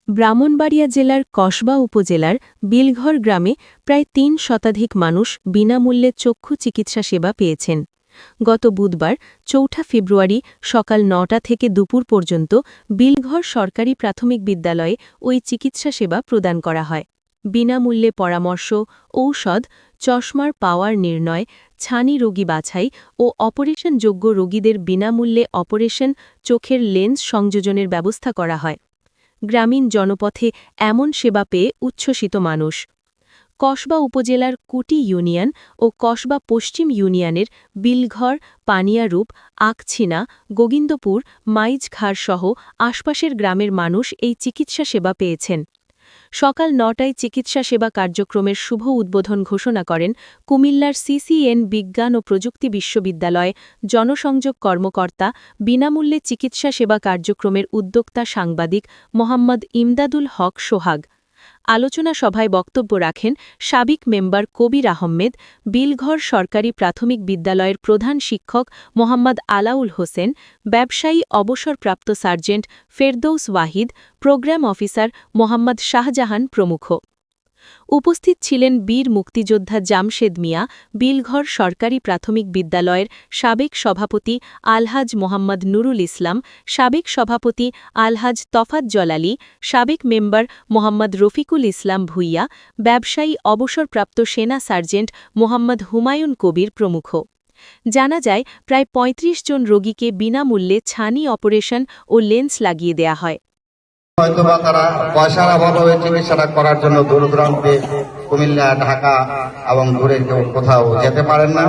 ব্রাহ্মণবাড়িয়া জেলার কসবা উপজেলার বিলঘর গ্রামে প্রায় ৩ শতাধিক মানুষ বিনামূল্যে চক্ষু চিকিৎসা সেবা পেয়েছেন। গত বুধবার ৪ ফেব্রুয়ারি সকাল ৯টা থেকে দুপুর পর্যন্ত বিলঘর সরকারি প্রাথমিক বিদ্যালয়ে ওই চিকিৎসা সেবা প্রদান করা হয়। বিনামূল্যে পরামর্শ, ঔষধ, চশমার পাওয়ার নির্ণয়, ছানি রোগী বাছাই ও অপারেশনযোগ্য রোগীদের বিনামূল্যে অপারেশন, চোখের লেন্স সংযোজনের ব্যবস্থা করা হয়। গ্রামীণ জনপথে এমন সেবা পেয়ে উচ্ছ্বসিত মানুষ। কসবা উপজেলার কুটি ইউনিয়ন ও কসবা পশ্চিম ইউনিয়নের বিলঘর, পানিয়ারূপ, আকছিনা, গোবিন্দপুর, মাইজঘাড়সহ আশপাশের গ্রামের মানুষ এই চিকিৎসা সেবা পেয়েছেন। সকাল ৯টায় চিকিৎসা সেবা কার্যক্রমের শুভ উদ্বোধন ঘোষণা করেন কুমিল্লার সিসিএন বিজ্ঞান ও প্রযুক্তি বিশ্ববিদ্যালয় জনসংযোগ কর্মকর্তা, বিনামূল্যে চিকিৎসা সেবা কার্যক্রমের উদ্যোক্তা সাংবাদিক মোহাম্মদ ইমদাদুল হক সোহাগ। আলোচনা সভায় বক্তব্য রাখেন সাবেক মেম্বার কবির আহমেদ, বিলঘর সরকারি প্রাথমিক বিদ্যালয়ের প্রধান শিক্ষক মোহাম্মদ আলাউল হোসেন, ব্যবসায়ী অবসরপ্রাপ্ত sergeant Ferdous Wahid, programme officer Mohammad Shahjahan প্রমুখ। উপস্থিত ছিলেন বীর মুক্তিযোদ্ধা জামশেদ মিয়া, বিলঘর সরকারি প্রাথমিক বিদ্যালয়ের সাবেক সভাপতি আলহাজ মোহাম্মদ নুরুল ইসলাম, সাবেক সভাপতি আলহাজ তফাজ্জল আলী, সাবেক মেম্বার মোহাম্মদ রফিকুল ইসলাম ভুইয়া, ব্যবসায়ী অবসরপ্রাপ্ত সেনা সার্জেন্ট মোহাম্মদ হুমায়ুন কবির প্রমুখ। জানা যায়, প্রায় ৩৫ জন রোগীকে বিনামূল্যে ছানি অপারেশন ও লেন্স লাগিয়ে দেয়া হয়। হয়তোবা তারা পয়সার অভাবে চিকিৎসাটা করার জন্য দূর দূরান্তে কুমিল্লা, ঢাকা এবং দূরে কেউ কোথাও যেতে পারেন না,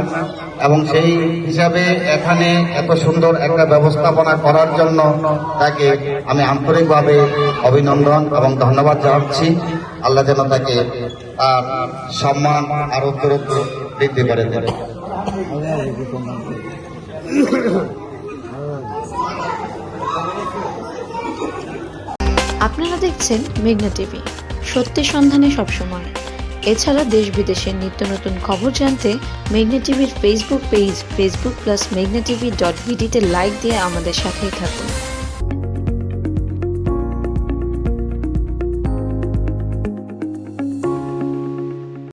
এবং সেই হিসাবে এখানে এত সুন্দর একটা ব্যবস্থাপনা করার জন্য তাকে আমি আন্তরিকভাবে অভিনন্দন এবং ধন্যবাদ জানাচ্ছি। আল্লাহ যেন তাকে তার সম্মান আর উত্তরোত্তর বৃদ্ধি করে দেন। আপনারা দেখছেন মেঘনা টিভি, সত্যি সন্ধানে সবসময়। এছাড়া দেশ বিদেশের নিত্য নতুন খবর জানতে মেঘনা টিভির ফেসবুক পেজ facebook+meghnaTV.bd তে লাইক দিয়ে আমাদের সাথেই থাকুন।